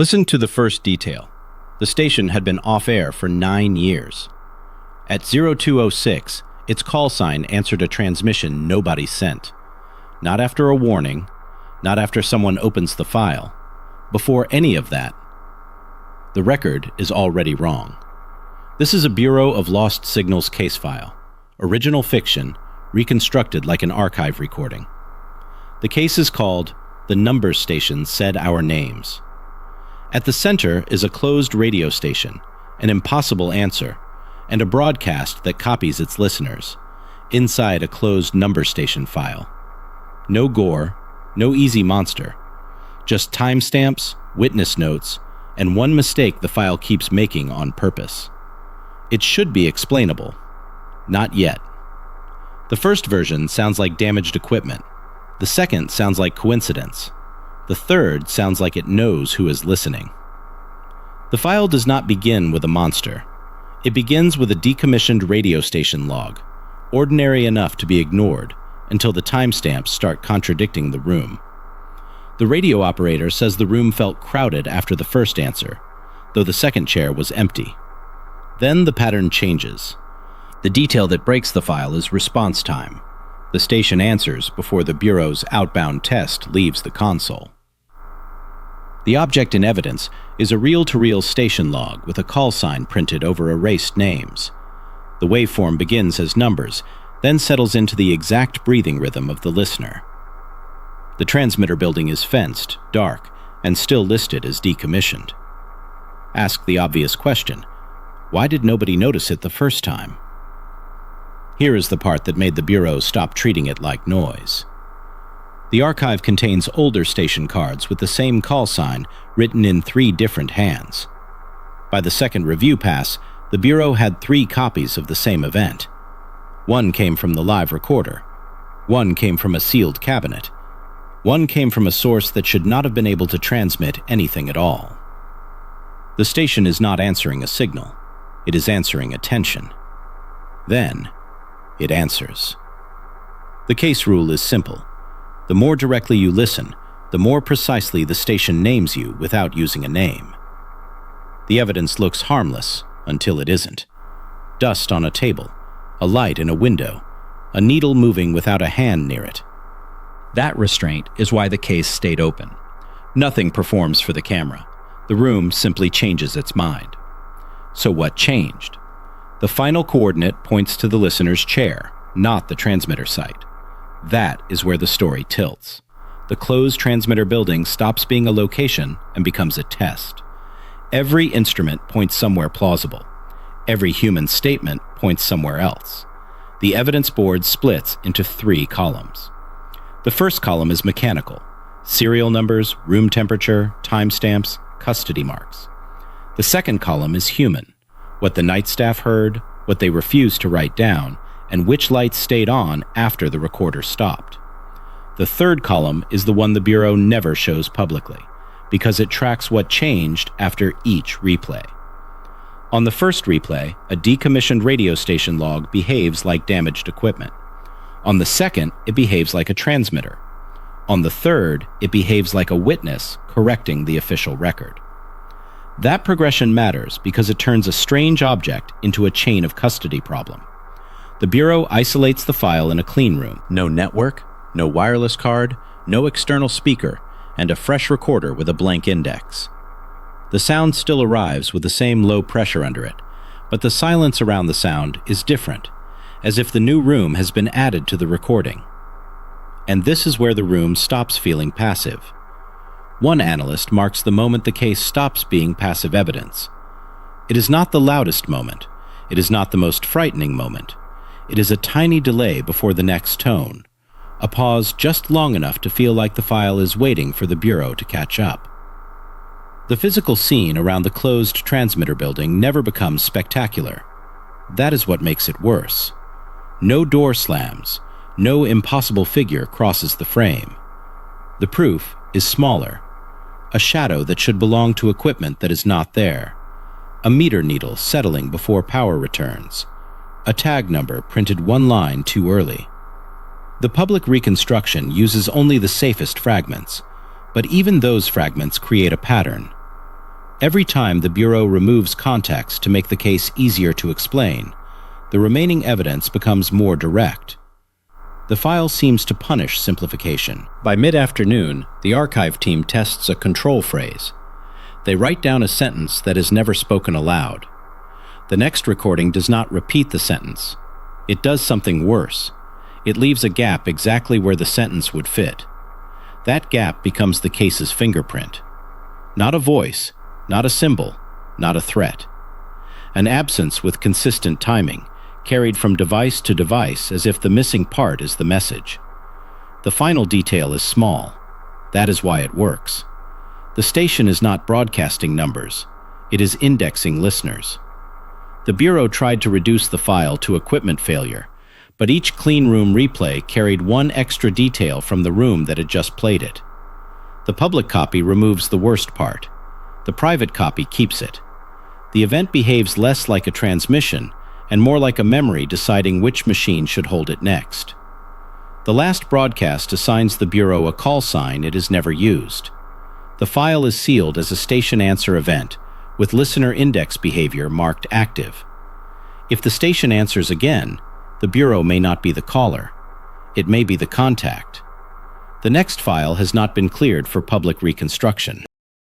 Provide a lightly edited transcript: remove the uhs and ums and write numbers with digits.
Listen to the first detail. The station had been off-air for 9 years. At 0206, its call sign answered a transmission nobody sent. Not after a warning, not after someone opens the file. Before any of that, the record is already wrong. This is a Bureau of Lost Signals case file. Original fiction, reconstructed like an archive recording. The case is called "The Number Station Said Our Names." At the center is a closed radio station, an impossible answer, and a broadcast that copies its listeners, inside a closed number station file. No gore, no easy monster, just timestamps, witness notes, and one mistake the file keeps making on purpose. It should be explainable. Not yet. The first version sounds like damaged equipment. The second sounds like coincidence. The third sounds like it knows who is listening. The file does not begin with a monster. It begins with a decommissioned radio station log, ordinary enough to be ignored until the timestamps start contradicting the room. The radio operator says the room felt crowded after the first answer, though the second chair was empty. Then the pattern changes. The detail that breaks the file is response time. The station answers before the Bureau's outbound test leaves the console. The object in evidence is a reel-to-reel station log with a call sign printed over erased names. The waveform begins as numbers, then settles into the exact breathing rhythm of the listener. The transmitter building is fenced, dark, and still listed as decommissioned. Ask the obvious question: why did nobody notice it the first time? Here is the part that made the Bureau stop treating it like noise. The archive contains older station cards with the same call sign written in 3 different hands. By the second review pass, the Bureau had 3 copies of the same event. One came from the live recorder. One came from a sealed cabinet. One came from a source that should not have been able to transmit anything at all. The station is not answering a signal. It is answering attention. Then, it answers. The case rule is simple. The more directly you listen, the more precisely the station names you without using a name. The evidence looks harmless until it isn't. Dust on a table, a light in a window, a needle moving without a hand near it. That restraint is why the case stayed open. Nothing performs for the camera. The room simply changes its mind. So what changed? The final coordinate points to the listener's chair, not the transmitter site. That is where the story tilts. The closed transmitter building stops being a location and becomes a test. Every instrument points somewhere plausible. Every human statement points somewhere else. The evidence board splits into 3 columns. The first column is mechanical: serial numbers, room temperature, timestamps, custody marks. The second column is human: what the night staff heard, what they refused to write down, and which lights stayed on after the recorder stopped. The third column is the one the Bureau never shows publicly, because it tracks what changed after each replay. On the first replay, a decommissioned radio station log behaves like damaged equipment. On the second, it behaves like a transmitter. On the third, it behaves like a witness correcting the official record. That progression matters because it turns a strange object into a chain of custody problem. The Bureau isolates the file in a clean room. No network, no wireless card, no external speaker, and a fresh recorder with a blank index. The sound still arrives with the same low pressure under it, but the silence around the sound is different, as if the new room has been added to the recording. And this is where the room stops feeling passive. One analyst marks the moment the case stops being passive evidence. It is not the loudest moment. It is not the most frightening moment. It is a tiny delay before the next tone, a pause just long enough to feel like the file is waiting for the Bureau to catch up. The physical scene around the closed transmitter building never becomes spectacular. That is what makes it worse. No door slams, no impossible figure crosses the frame. The proof is smaller, a shadow that should belong to equipment that is not there, a meter needle settling before power returns, a tag number printed 1 line too early. The public reconstruction uses only the safest fragments, but even those fragments create a pattern. Every time the Bureau removes context to make the case easier to explain, the remaining evidence becomes more direct. The file seems to punish simplification. By mid-afternoon, the archive team tests a control phrase. They write down a sentence that is never spoken aloud. The next recording does not repeat the sentence. It does something worse. It leaves a gap exactly where the sentence would fit. That gap becomes the case's fingerprint. Not a voice, not a symbol, not a threat. An absence with consistent timing, carried from device to device as if the missing part is the message. The final detail is small. That is why it works. The station is not broadcasting numbers. It is indexing listeners. The Bureau tried to reduce the file to equipment failure, but each clean room replay carried one extra detail from the room that had just played it. The public copy removes the worst part. The private copy keeps it. The event behaves less like a transmission and more like a memory deciding which machine should hold it next. The last broadcast assigns the Bureau a call sign it has never used. The file is sealed as a station answer event, with listener index behavior marked active. If the station answers again, the Bureau may not be the caller. It may be the contact. The next file has not been cleared for public reconstruction.